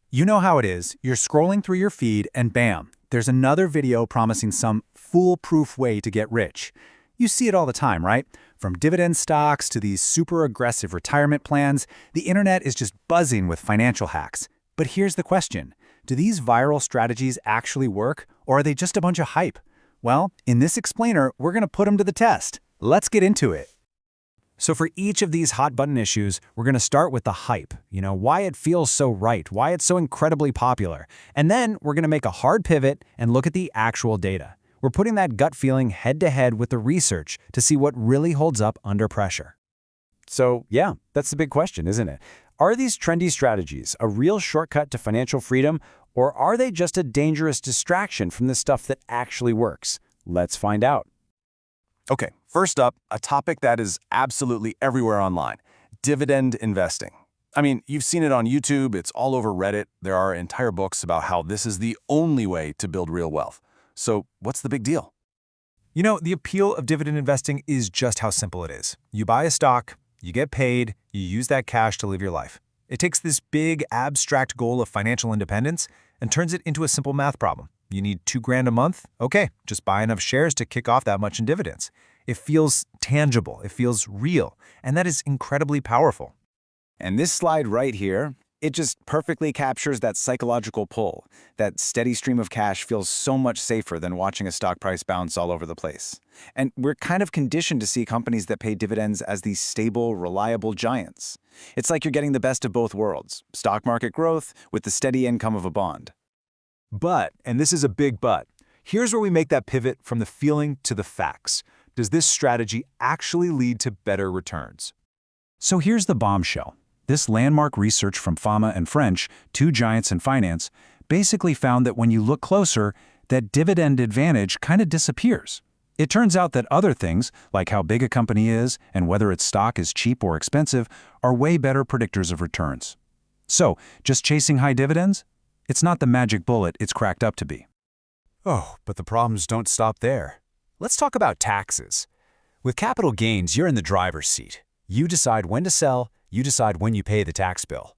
You know how it is. You're scrolling through your feed and bam, there's another video promising some foolproof way to get rich. You see it all the time, right? From dividend stocks to these super aggressive retirement plans, the internet is just buzzing with financial hacks. But here's the question. Do these viral strategies actually work, or are they just a bunch of hype? Well, in this explainer, we're going to put them to the test. Let's get into it. So for each of these hot-button issues, we're going to start with the hype, why it feels so right, why it's so incredibly popular. And then we're going to make a hard pivot and look at the actual data. We're putting that gut feeling head-to-head with the research to see what really holds up under pressure. So yeah, that's the big question, isn't it? Are these trendy strategies a real shortcut to financial freedom, or are they just a dangerous distraction from the stuff that actually works? Let's find out. Okay, first up, a topic that is absolutely everywhere online, dividend investing. I mean, you've seen it on YouTube, it's all over Reddit. There are entire books about how this is the only way to build real wealth. So what's the big deal? The appeal of dividend investing is just how simple it is. You buy a stock, you get paid, you use that cash to live your life. It takes this big, abstract goal of financial independence and turns it into a simple math problem. You need $2,000 a month? Okay, just buy enough shares to kick off that much in dividends. It feels tangible, it feels real, and that is incredibly powerful. And this slide right here, it just perfectly captures that psychological pull. That steady stream of cash feels so much safer than watching a stock price bounce all over the place. And we're kind of conditioned to see companies that pay dividends as these stable, reliable giants. It's like you're getting the best of both worlds, stock market growth with the steady income of a bond. But, and this is a big but, here's where we make that pivot from the feeling to the facts. Does this strategy actually lead to better returns? So here's the bombshell. This landmark research from Fama and French, two giants in finance, basically found that when you look closer, that dividend advantage kind of disappears. It turns out that other things, like how big a company is and whether its stock is cheap or expensive, are way better predictors of returns. So, just chasing high dividends? It's not the magic bullet it's cracked up to be. Oh, but the problems don't stop there. Let's talk about taxes. With capital gains, you're in the driver's seat. You decide when to sell, you decide when you pay the tax bill.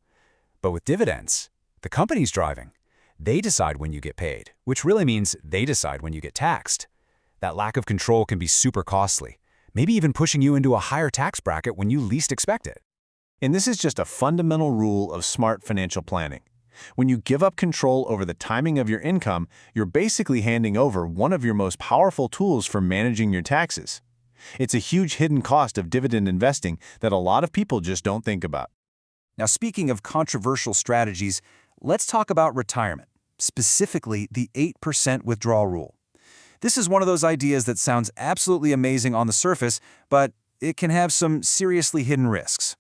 But with dividends, the company's driving. They decide when you get paid, which really means they decide when you get taxed. That lack of control can be super costly, maybe even pushing you into a higher tax bracket when you least expect it. And this is just a fundamental rule of smart financial planning. When you give up control over the timing of your income, you're basically handing over one of your most powerful tools for managing your taxes. It's a huge hidden cost of dividend investing that a lot of people just don't think about. Now, speaking of controversial strategies, let's talk about retirement, specifically the 8% withdrawal rule. This is one of those ideas that sounds absolutely amazing on the surface, but it can have some seriously hidden risks.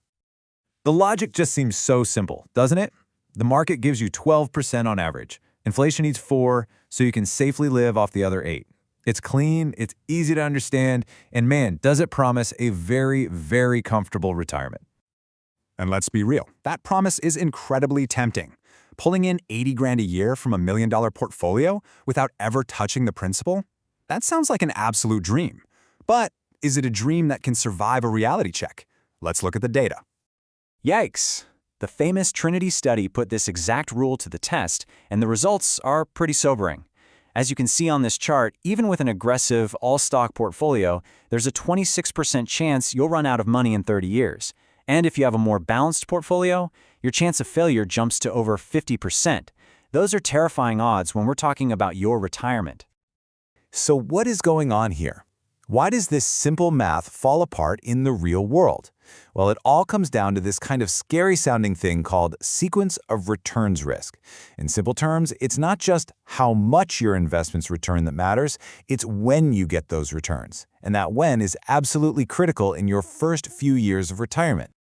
The logic just seems so simple, doesn't it? The market gives you 12% on average. Inflation needs 4%, so you can safely live off the other 8%. It's clean, it's easy to understand, and man, does it promise a very, very comfortable retirement. And let's be real, that promise is incredibly tempting. Pulling in $80,000 a year from $1 million portfolio without ever touching the principal? That sounds like an absolute dream. But is it a dream that can survive a reality check? Let's look at the data. Yikes! The famous Trinity study put this exact rule to the test, and the results are pretty sobering. As you can see on this chart, even with an aggressive, all-stock portfolio, there's a 26% chance you'll run out of money in 30 years. And if you have a more balanced portfolio, your chance of failure jumps to over 50%. Those are terrifying odds when we're talking about your retirement. So what is going on here? Why does this simple math fall apart in the real world? Well, it all comes down to this kind of scary-sounding thing called sequence of returns risk. In simple terms, it's not just how much your investments return that matters, it's when you get those returns. And that when is absolutely critical in your first few years of retirement.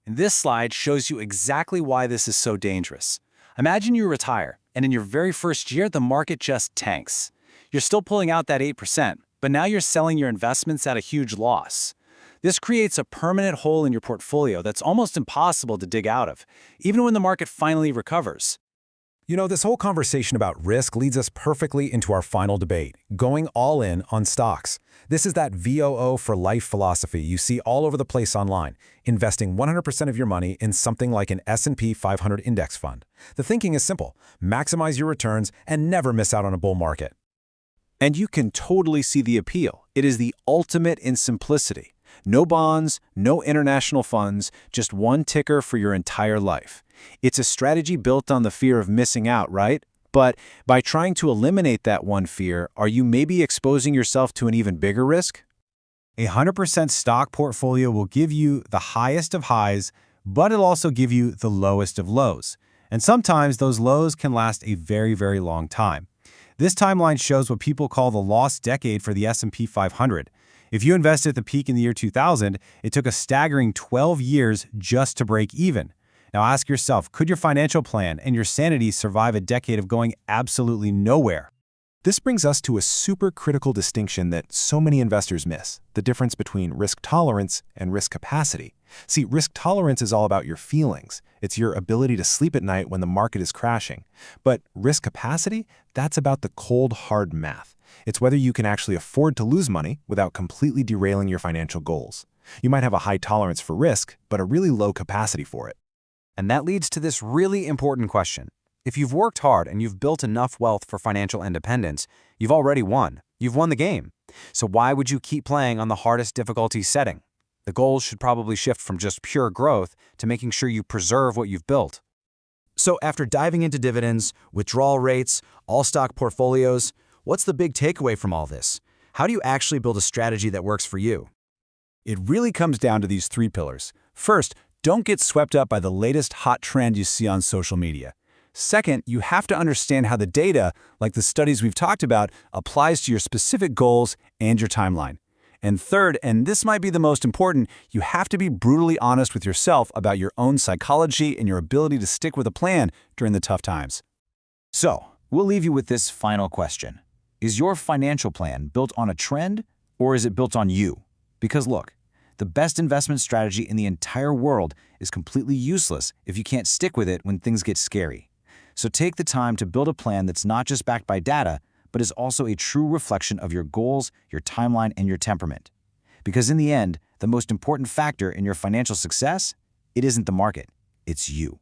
And this slide shows you exactly why this is so dangerous. Imagine you retire, and in your very first year, the market just tanks. You're still pulling out that 8%, but now you're selling your investments at a huge loss. This creates a permanent hole in your portfolio that's almost impossible to dig out of, even when the market finally recovers. This whole conversation about risk leads us perfectly into our final debate, going all in on stocks. This is that VOO for life philosophy you see all over the place online, investing 100% of your money in something like an S&P 500 index fund. The thinking is simple: maximize your returns and never miss out on a bull market. And you can totally see the appeal. It is the ultimate in simplicity. No bonds, no international funds, just one ticker for your entire life. It's a strategy built on the fear of missing out, right? But by trying to eliminate that one fear, are you maybe exposing yourself to an even bigger risk? A 100% stock portfolio will give you the highest of highs, but it'll also give you the lowest of lows. And sometimes those lows can last a very, very long time. This timeline shows what people call the lost decade for the S&P 500. If you invested at the peak in the year 2000, it took a staggering 12 years just to break even. Now ask yourself, could your financial plan and your sanity survive a decade of going absolutely nowhere? This brings us to a super critical distinction that so many investors miss: the difference between risk tolerance and risk capacity. See, risk tolerance is all about your feelings. It's your ability to sleep at night when the market is crashing. But risk capacity, that's about the cold, hard math. It's whether you can actually afford to lose money without completely derailing your financial goals. You might have a high tolerance for risk, but a really low capacity for it. And that leads to this really important question. If you've worked hard and you've built enough wealth for financial independence, you've already won. You've won the game. So why would you keep playing on the hardest difficulty setting? The goals should probably shift from just pure growth to making sure you preserve what you've built. So after diving into dividends, withdrawal rates, all stock portfolios, what's the big takeaway from all this? How do you actually build a strategy that works for you? It really comes down to these three pillars. First, don't get swept up by the latest hot trend you see on social media. Second, you have to understand how the data, like the studies we've talked about, applies to your specific goals and your timeline. And third, and this might be the most important, you have to be brutally honest with yourself about your own psychology and your ability to stick with a plan during the tough times. So, we'll leave you with this final question. Is your financial plan built on a trend, or is it built on you? Because look, the best investment strategy in the entire world is completely useless if you can't stick with it when things get scary. So take the time to build a plan that's not just backed by data, but is also a true reflection of your goals, your timeline, and your temperament. Because in the end, the most important factor in your financial success, it isn't the market, it's you.